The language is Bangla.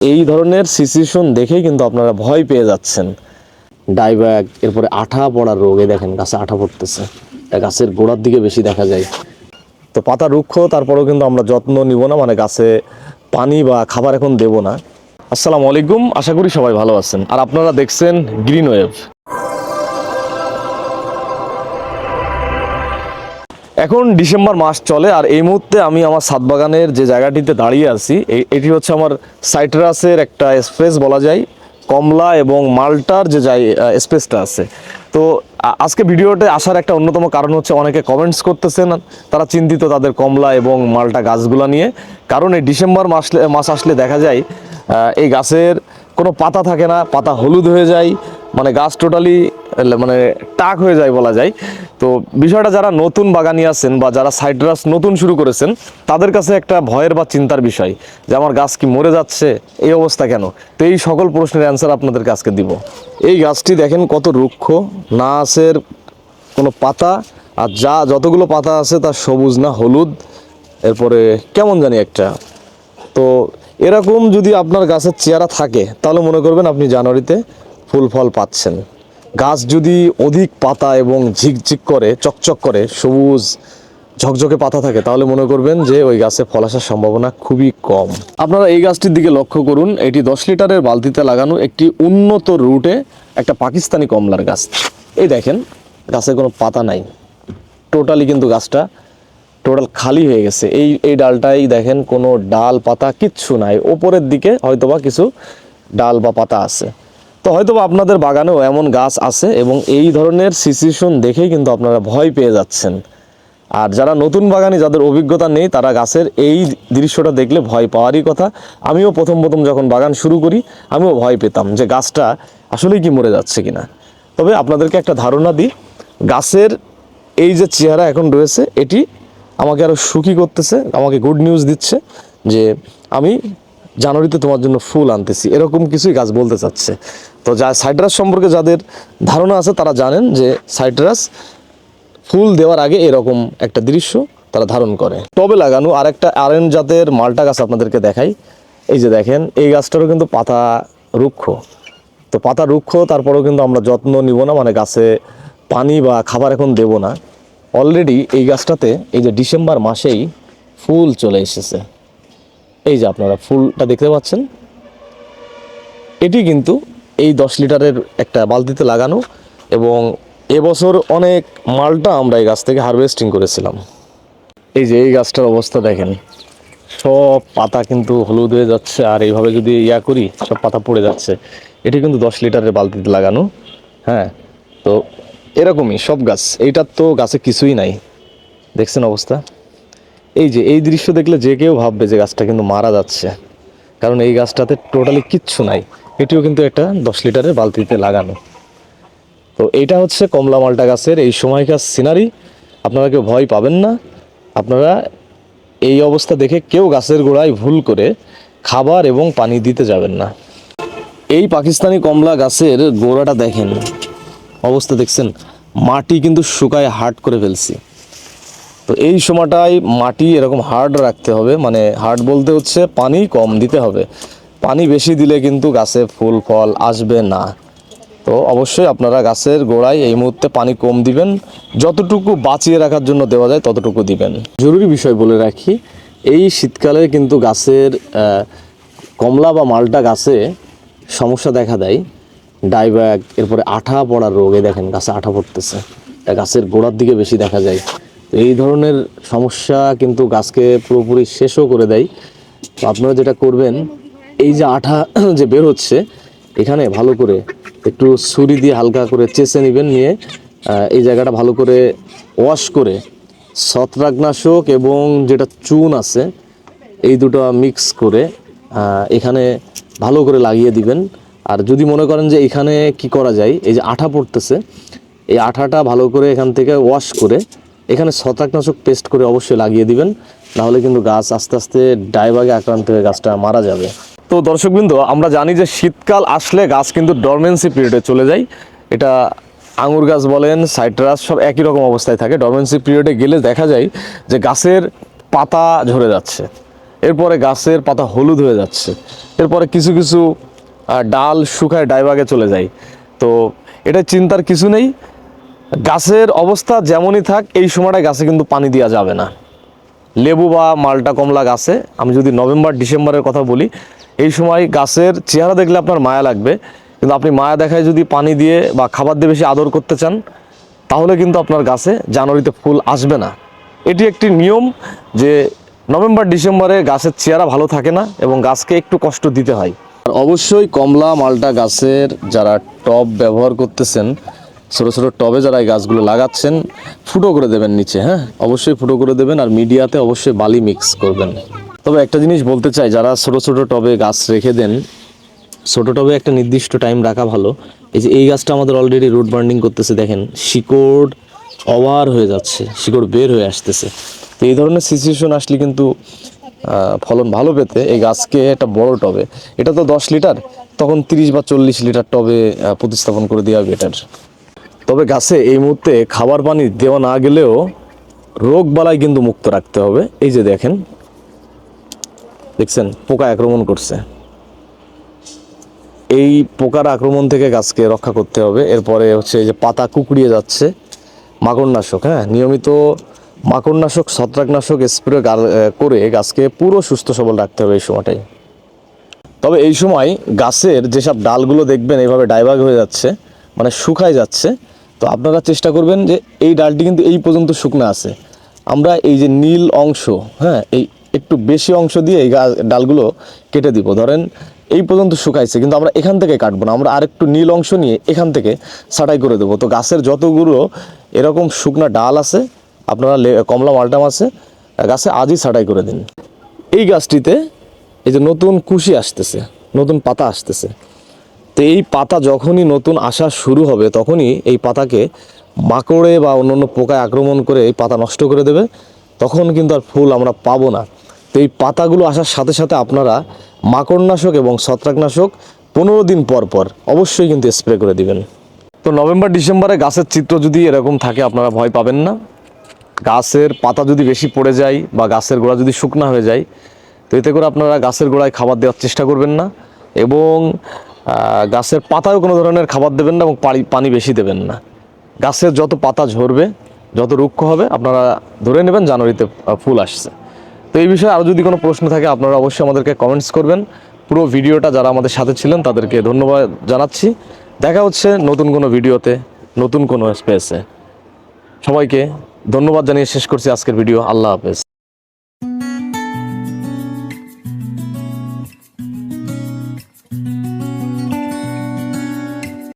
এই ধরনের সিচুয়েশন দেখেই কিন্তু আপনারা ভয় পেয়ে যাচ্ছেন। ডাইব্যাক, এরপরে আঠা পড়ার রোগ। এই দেখেন গাছে আঠা পড়তেছে, এটা গাছের গোড়ার দিকে বেশি দেখা যায়। তো পাতা রুক্ষ, তারপরেও কিন্তু আমরা যত্ন নিব না, মানে গাছে পানি বা খাবার এখন দেব না। আসসালামু আলাইকুম, আশা করি সবাই ভালো আছেন। আর আপনারা দেখছেন গ্রিন ওয়েভ। এখন ডিসেম্বর মাস চলে, আর এই মুহূর্তে আমি আমার ছাদ বাগানের যে জায়গাটিতে দাঁড়িয়ে আছি, এটি হচ্ছে আমার সাইট্রাসের একটা স্পেস বলা যায়, কমলা এবং মাল্টার যে স্পেসটা আছে। তো আজকে ভিডিওতে আসার একটা অন্যতম কারণ হচ্ছে অনেকে কমেন্টস করতেছেন, তারা চিন্তিত তাদের কমলা এবং মাল্টা গাছগুলো নিয়ে। কারণ এই ডিসেম্বর মাস আসলে দেখা যায় এই গাছের কোনো পাতা থাকে না, পাতা হলুদ হয়ে যায়, মানে গাছ টোটালি মানে টাক হয়ে যায় বলা যায়। তো বিষয়টা যারা নতুন বাগানি আছেন বা যারা সাইট্রাস নতুন শুরু করেছেন, তাদের কাছে একটা ভয়ের বা চিন্তার বিষয় যে আমার গাছ কি মরে যাচ্ছে, এই অবস্থা কেন। তো এই সকল প্রশ্নের অ্যান্সার আপনাদেরকে আজকে দিব। এই গাছটি দেখেন কত রুক্ষ, না আছে কোনো পাতা, আর যতগুলো পাতা আছে তা সবুজ না হলুদ, এরপরে কেমন জানি একটা। তো এরকম যদি আপনার গাছের চেহারা থাকে তাহলে মনে করবেন আপনি জানুয়ারিতে ফুল ফল পাচ্ছেন। গাছ যদি অধিক পাতা এবং ঝিকঝিক করে, চকচক করে, সবুজ ঝকঝকে পাতা থাকে, তাহলে মনে করবেন যে ওই গাছে ফল আসার সম্ভাবনা খুবই কম। আপনারা এই গাছটির দিকে লক্ষ্য করুন, এটি 10 লিটারের বালতিতে লাগানো একটি উন্নত রুটে একটা পাকিস্তানি কমলার গাছ। এই দেখেন গাছে কোনো পাতা নাই, টোটালি কিন্তু গাছটা টোটাল খালি হয়ে গেছে। এই ডালটাই দেখেন কোনো ডাল পাতা কিচ্ছু নাই, ওপরের দিকে হয়তোবা কিছু ডাল বা পাতা আছে। তো হয়তোবা আপনাদের বাগানেও এমন গাছ আছে, এবং এই ধরনের সিচুয়েশন দেখেই কিন্তু আপনারা ভয় পেয়ে যাচ্ছেন। আর যারা নতুন বাগানি, যাদের অভিজ্ঞতা নেই, তারা গাছের এই দৃশ্যটা দেখলে ভয় পাওয়ারই কথা। আমিও প্রথম যখন বাগান শুরু করি, আমিও ভয় পেতাম যে গাছটা আসলেই কি মরে যাচ্ছে কিনা। তবে আপনাদেরকে একটা ধারণা দিই, গাছের এই যে চেহারা এখন রয়েছে, এটি আমাকে আরও সুখী করতেছে, আমাকে গুড নিউজ দিচ্ছে যে আমি জানুয়ারিতে তোমার জন্য ফুল আনতেছি, এরকম কিছুই গাছ বলতে চাচ্ছে। তো সাইট্রাস সম্পর্কে যাদের ধারণা আছে তারা জানেন যে সাইট্রাস ফুল দেওয়ার আগে এরকম একটা দৃশ্য তারা ধারণ করে। টবে লাগানো আরেকটা আরএন জাতের মাল্টা গাছ আপনাদেরকে দেখাই। এই যে দেখেন, এই গাছটারও কিন্তু পাতা রুক্ষ। তো পাতা রুক্ষ, তারপরেও কিন্তু আমরা যত্ন নিব না, মানে গাছে পানি বা খাবার এখন দেব না। অলরেডি এই গাছটাতে এই যে ডিসেম্বর মাসেই ফুল চলে এসেছে। এই যে আপনারা ফুলটা দেখতে পাচ্ছেন, এটি কিন্তু এই 10 লিটারের একটা বালতিতে লাগানো, এবং এবছর অনেক মালটা আমরা এই গাছ থেকে হারভেস্টিং করেছিলাম। এই যে এই গাছটার অবস্থা দেখেন, সব পাতা কিন্তু হলুদ হয়ে যাচ্ছে, আর এইভাবে যদি করি সব পাতা পড়ে যাচ্ছে। এটি কিন্তু 10 লিটারের বালতিতে লাগানো। হ্যাঁ, তো এরকমই সব গাছ, এইটার তো গাছে কিছুই নাই, দেখছেন অবস্থা। এই যে এই দৃশ্য দেখলে যে কেউ ভাববে যে গাছটা কিন্তু মারা যাচ্ছে, কারণ এই গাছটাতে টোটালি কিচ্ছু নাই। এটিও কিন্তু একটা 10 লিটারের বালতিতে লাগানো। তো এইটা হচ্ছে কমলা মালটা গাছের এই সময়কার সিনারি। আপনারা কেউ ভয় পাবেন না। আপনারা এই অবস্থা দেখে কেউ গাছের গোড়ায় ভুল করে খাবার এবং পানি দিতে যাবেন না। এই পাকিস্তানি কমলা গাছের গোড়াটা দেখেন, অবস্থা দেখছেন, মাটি কিন্তু শুকায় হার্ড করে ফেলছি। তো এই সময়টায় মাটি এরকম হার্ড রাখতে হবে, মানে হার্ড বলতে হচ্ছে পানি কম দিতে হবে। পানি বেশি দিলে কিন্তু গাছে ফুল ফল আসবে না। তো অবশ্যই আপনারা গাছের গোড়ায় এই মুহূর্তে পানি কম দিবেন, যতটুকু বাঁচিয়ে রাখার জন্য দেওয়া যায় ততটুকু দিবেন। জরুরি বিষয় বলে রাখি, এই শীতকালে কিন্তু গাছের কমলা বা মালটা গাছে সমস্যা দেখা দেয়, ডাইব্যাক, এরপরে আঠা পড়ার রোগ। এই দেখেন গাছে আঠা পড়তেছে, এটা গাছের গোড়ার দিকে বেশি দেখা যায়। তো এই ধরনের সমস্যা কিন্তু গাছকে পুরোপুরি শেষও করে দেয়। তো আপনারা যেটা করবেন, এই যে আঠা যে বের হচ্ছে, এখানে ভালো করে একটু ছুরি দিয়ে হালকা করে চেঁচে নেবেন, নিয়ে এই জায়গাটা ভালো করে ওয়াশ করে ছত্রাকনাশক এবং যেটা চুন আছে এই দুটো মিক্স করে এখানে ভালো করে লাগিয়ে দিবেন। আর যদি মনে করেন যে এখানে কি করা যায়, এই যে আঠা পড়তেছে, এই আঠাটা ভালো করে এখান থেকে ওয়াশ করে এখানে ছত্রাকনাশক পেস্ট করে অবশ্যই লাগিয়ে দিবেন, নাহলে কিন্তু গাছ আস্তে আস্তে ডাইব্যাকে আক্রান্ত হয়ে গাছটা মারা যাবে। তো দর্শকবৃন্দ, আমরা জানি যে শীতকাল আসলে গাছ কিন্তু ডরমেন্সি পিরিয়ডে চলে যায়। এটা আঙুর গাছ বলেন, সাইট্রাস, সব একই রকম অবস্থায় থাকে। ডরমেন্সি পিরিয়ডে গেলে দেখা যায় যে গাছের পাতা ঝরে যাচ্ছে, এরপরে গাছের পাতা হলুদ হয়ে যাচ্ছে, এরপরে কিছু কিছু ডাল শুকায় ডাইভাগে চলে যায়। তো এটা চিন্তার কিছু নেই, গাছের অবস্থা যেমনই থাক এই সময়টা গাছে কিন্তু পানি দেওয়া যাবে না। লেবু বা মালটা কমলা গাছে আমি যদি নভেম্বর ডিসেম্বরের কথা বলি, এই সময় গাছের চেহারা দেখলে আপনার মায়া লাগবে, কিন্তু আপনি মায়া দেখায় যদি পানি দিয়ে বা খাবার দিয়ে বেশি আদর করতে চান, তাহলে কিন্তু আপনার গাছে জানুয়ারিতে ফুল আসবে না। এটি একটি নিয়ম যে নভেম্বর ডিসেম্বরে গাছের চেহারা ভালো থাকে না এবং গাছকে একটু কষ্ট দিতে হয়। আর অবশ্যই কমলা মালটা গাছের যারা টব ব্যবহার করতেছেন, ছোটো ছোটো টবে যারা এই গাছগুলো লাগাচ্ছেন, ফুটো করে দেবেন নিচে, হ্যাঁ অবশ্যই ফুটো করে দেবেন, আর মিডিয়াতে অবশ্যই বালি মিক্স করবেন। তবে একটা জিনিস বলতে চাই, যারা ছোটো ছোটো টবে গাছ রেখে দেন, ছোটো টবে একটা নির্দিষ্ট টাইম রাখা ভালো। এই যে এই গাছটা আমাদের অলরেডি রুট বার্নিং করতেছে, দেখেন শিকড় ওভার হয়ে যাচ্ছে, শিকড় বের হয়ে আসতেছে। তো এই ধরনের সিচুয়েশন আসলে কিন্তু ফলন ভালো পেতে এই গাছকে একটা বড় টবে, এটা তো 10 লিটার, তখন 30 বা 40 লিটার টবে প্রতিস্থাপন করে দেওয়া বেটার। তবে গাছে এই মুহূর্তে খাবার পানি দেওয়া না গেলেও রোগ বালাই কিন্তু মুক্ত রাখতে হবে। এই যে দেখেন, দেখছেন পোকা আক্রমণ করছে, এই পোকার আক্রমণ থেকে গাছকে রক্ষা করতে হবে। এরপরে হচ্ছে এই যে পাতা কুকড়িয়ে যাচ্ছে, মাকড়নাশক, হ্যাঁ নিয়মিত মাকড়নাশক ছত্রাকনাশক স্প্রে করে গাছকে পুরো সুস্থ সবল রাখতে হবে এই সময়টাই। তবে এই সময় গাছের যেসব ডালগুলো দেখবেন এইভাবে ডাইভাগ হয়ে যাচ্ছে, মানে শুকায় যাচ্ছে, তো আপনারা চেষ্টা করবেন যে এই ডালটি কিন্তু এই পর্যন্ত শুকনো আছে, আমরা এই যে নীল অংশ, হ্যাঁ এই একটু বেশি অংশ দিয়ে এই ডালগুলো কেটে দিব। ধরেন এই পর্যন্ত শুকাইছে, কিন্তু আমরা এখান থেকে কাটবো না, আমরা আরেকটু নীল অংশ নিয়ে এখান থেকে ছাঁটাই করে দেবো। তো গাছের যতগুলো এরকম শুকনা ডাল আছে, আপনারা কমলা মালটাম আছে গাছে আজই ছাঁটাই করে দিন। এই গাছটিতে এই যে নতুন কুশি আসতেছে, নতুন পাতা আসতেছে, তো এই পাতা যখনই নতুন আসা শুরু হবে তখনই এই পাতাকে মাকড়ে বা অন্যান্য পোকায় আক্রমণ করে এই পাতা নষ্ট করে দেবে, তখন কিন্তু আর ফুল আমরা পাবো না। তো এই পাতাগুলো আসার সাথে সাথে আপনারা মাকড়নাশক এবং ছত্রাকনাশক 15 দিন পর পর অবশ্যই কিন্তু স্প্রে করে দিবেন। তো নভেম্বর ডিসেম্বরে গাছের চিত্র যদি এরকম থাকে আপনারা ভয় পাবেন না। গাছের পাতা যদি বেশি পড়ে যায় বা গাছের গোড়া যদি শুকনা হয়ে যায়, তো এতে করে আপনারা গাছের গোড়ায় খাবার দেওয়ার চেষ্টা করবেন না, এবং গাছের পাতায়ও কোনো ধরনের খাবার দেবেন না এবং পানি বেশি দেবেন না। গাছের যত পাতা ঝরবে, যত রুক্ষ হবে, আপনারা ধরে নেবেন জানুয়ারিতে ফুল আসছে। তো এই বিষয়ে আরও যদি কোনো প্রশ্ন থাকে আপনারা অবশ্যই আমাদেরকে কমেন্টস করবেন। পুরো ভিডিওটা যারা আমাদের সাথে ছিলেন তাদেরকে ধন্যবাদ জানাচ্ছি। দেখা হচ্ছে নতুন কোনো ভিডিওতে, নতুন কোনো স্পেসে। সবাইকে ধন্যবাদ জানিয়ে শেষ করছি আজকের ভিডিও। আল্লাহ হাফেজ।